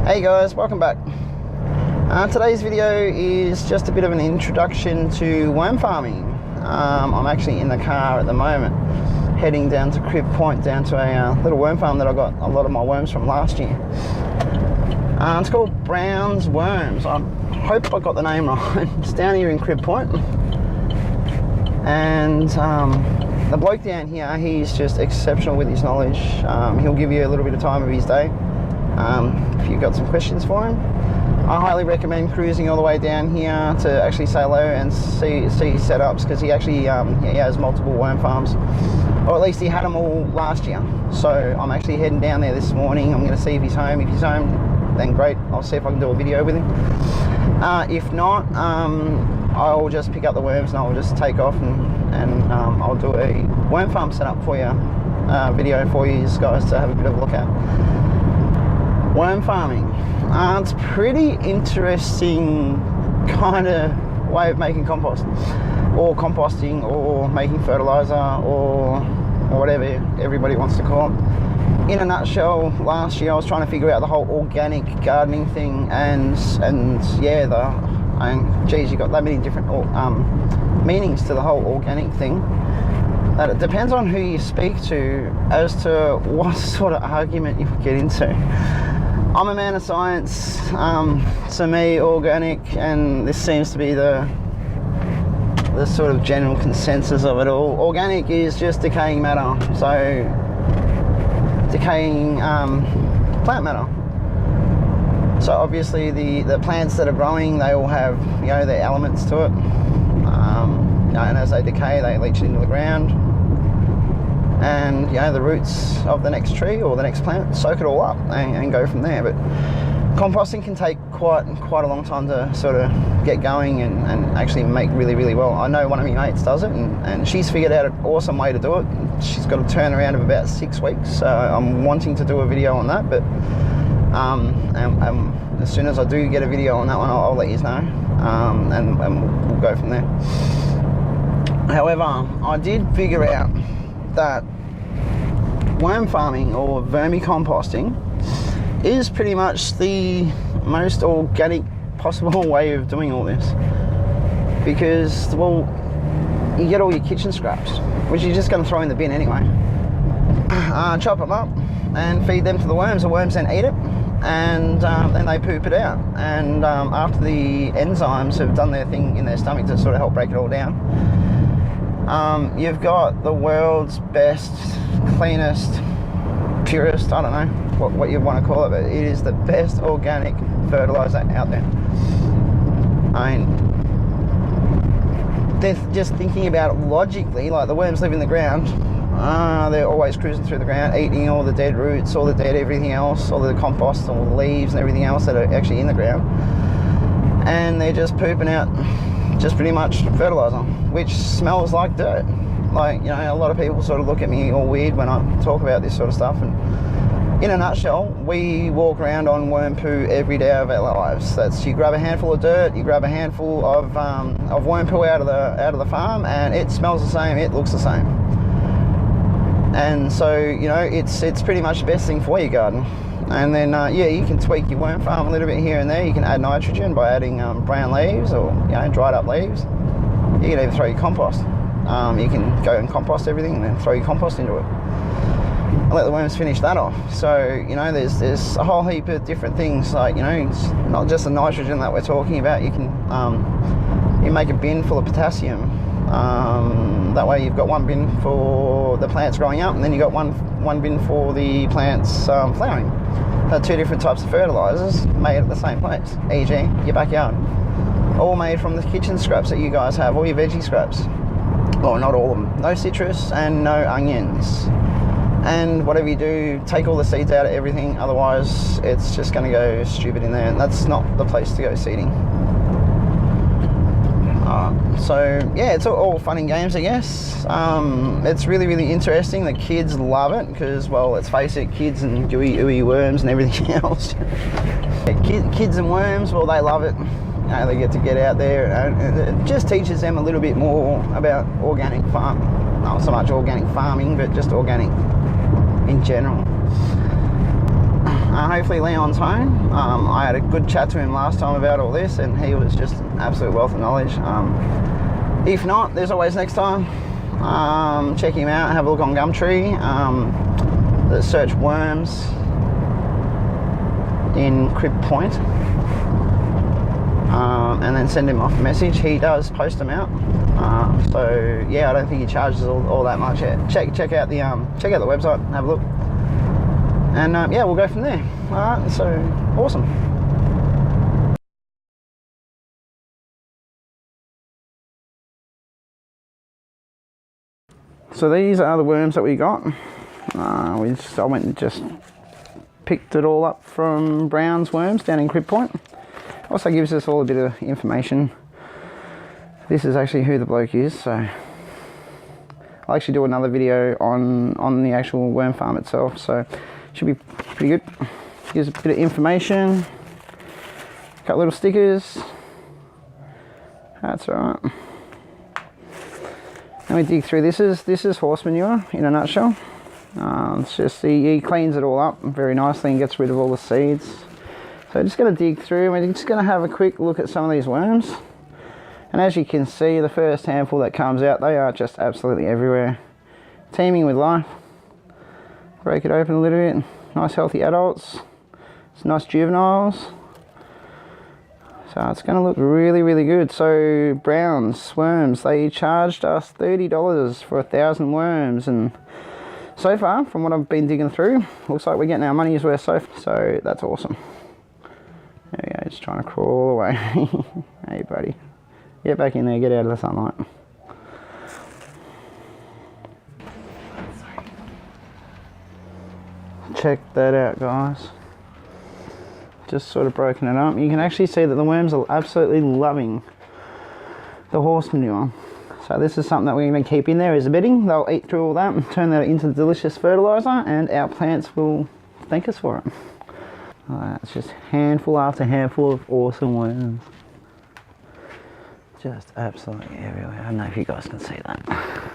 Hey guys, welcome back. Today's video is just a bit of an introduction to worm farming. I'm actually in the car at the moment, heading down to Crib Point, down to a little worm farm that I got a lot of my worms from last year. It's called Brown's Worms. I hope I got the name right. It's down here in Crib Point. And the bloke down here, he's just exceptional with his knowledge. He'll give you a little bit of time of his day if you've got some questions for him. I highly recommend cruising all the way down here to actually say hello and see his setups, because he actually he has multiple worm farms, or at least he had them all last year. So I'm actually heading down there this morning. I'm going to see if he's home. If he's home, then great. I'll see if I can do a video with him. If not, I'll just pick up the worms and I'll just take off and I'll do a worm farm setup for you, video for you guys to have a bit of a look at. Worm farming. It's pretty interesting kind of way of making compost, or composting, or making fertilizer, or whatever everybody wants to call it. In a nutshell, last year I was trying to figure out the whole organic gardening thing, and geez, you got that many different meanings to the whole organic thing, that it depends on who you speak to as to what sort of argument you get into. I'm a man of science. To me, organic, and this seems to be the sort of general consensus of it all, organic is just decaying matter, so decaying plant matter. So obviously the plants that are growing, they all have, you know, their elements to it, and as they decay, they leach into the ground, and you know, the roots of the next tree or the next plant soak it all up and go from there. But composting can take quite a long time to sort of get going and actually make really well. I know one of my mates does it, and she's figured out an awesome way to do it. She's got a turnaround of about 6 weeks, so I'm wanting to do a video on that, but as soon as I do get a video on that one, I'll let you know, and we'll go from there. However, I did figure out that worm farming, or vermi-composting, is pretty much the most organic possible way of doing all this, because, well, you get all your kitchen scraps, which you're just going to throw in the bin anyway, chop them up and feed them to the worms. The worms then eat it, and then they poop it out, and after the enzymes have done their thing in their stomach to sort of help break it all down, you've got the world's best, cleanest, purest, I don't know what you want to call it, but it is the best organic fertilizer out there. I mean, they're just thinking about it logically, like the worms live in the ground, they're always cruising through the ground, eating all the dead roots, all the dead everything else, all the compost, all the leaves and everything else that are actually in the ground, and they're just pooping out just pretty much fertilizer, which smells like dirt. Like, you know, a lot of people sort of look at me all weird when I talk about this sort of stuff, and in a nutshell, we walk around on worm poo every day of our lives. That's, you grab a handful of dirt, you grab a handful of worm poo out of the farm, and it smells the same, it looks the same. And so, you know, it's pretty much the best thing for your garden. And then yeah, you can tweak your worm farm a little bit here and there. You can add nitrogen by adding brown leaves, or, you know, dried up leaves. You can even throw your compost. You can go and compost everything and then throw your compost into it and let the worms finish that off. So, you know, there's a whole heap of different things, like, you know, it's not just the nitrogen that we're talking about. You can you make a bin full of potassium. That way you've got one bin for the plants growing up, and then you've got one bin for the plants flowering. They're two different types of fertilizers made at the same place, e.g. your backyard. All made from the kitchen scraps that you guys have, all your veggie scraps. Well, not all of them. No citrus and no onions. And whatever you do, take all the seeds out of everything, otherwise it's just going to go stupid in there, and that's not the place to go seeding. So yeah, it's all fun and games, I guess. It's really interesting. The kids love it because, well, let's face it, kids and gooey ooey worms and everything else. Kids and worms, well, they love it. You know, they get to get out there, and it just teaches them a little bit more about organic farm. Not so much organic farming, but just organic in general. Hopefully Leon's home. I had a good chat to him last time about all this, and he was just an absolute wealth of knowledge. If not, there's always next time. Check him out, have a look on Gumtree. Search worms in Crib Point, and then send him off a message. He does post them out. So yeah, I don't think he charges all that much yet. Check out the website, have a look, and yeah, we'll go from there. Alright, so awesome. So these are the worms that we got. I went and just picked it all up from Brown's Worms down in Crib Point. Also gives us all a bit of information. This is actually who the bloke is, so I'll actually do another video on the actual worm farm itself, so should be pretty good. Gives a bit of information. Got little stickers. That's alright. Let me dig through. This is horse manure in a nutshell. It's just he cleans it all up very nicely and gets rid of all the seeds. So just going to dig through. We're just going to have a quick look at some of these worms. And as you can see, the first handful that comes out, they are just absolutely everywhere. Teeming with life. Break it open a little bit. Nice healthy adults. It's nice juveniles. So it's going to look really, really good. So Brown's Worms, they charged us $30 for 1,000 worms, and so far, from what I've been digging through, looks like we're getting our money's worth so that's awesome. There we go, just trying to crawl away. Hey buddy, get back in there, get out of the sunlight. Check that out, guys. Just sort of broken it up. You can actually see that the worms are absolutely loving the horse manure. So this is something that we're going to keep in there as a bedding. They'll eat through all that and turn that into delicious fertilizer, and our plants will thank us for it. It's just handful after handful of awesome worms. Just absolutely everywhere. I don't know if you guys can see that.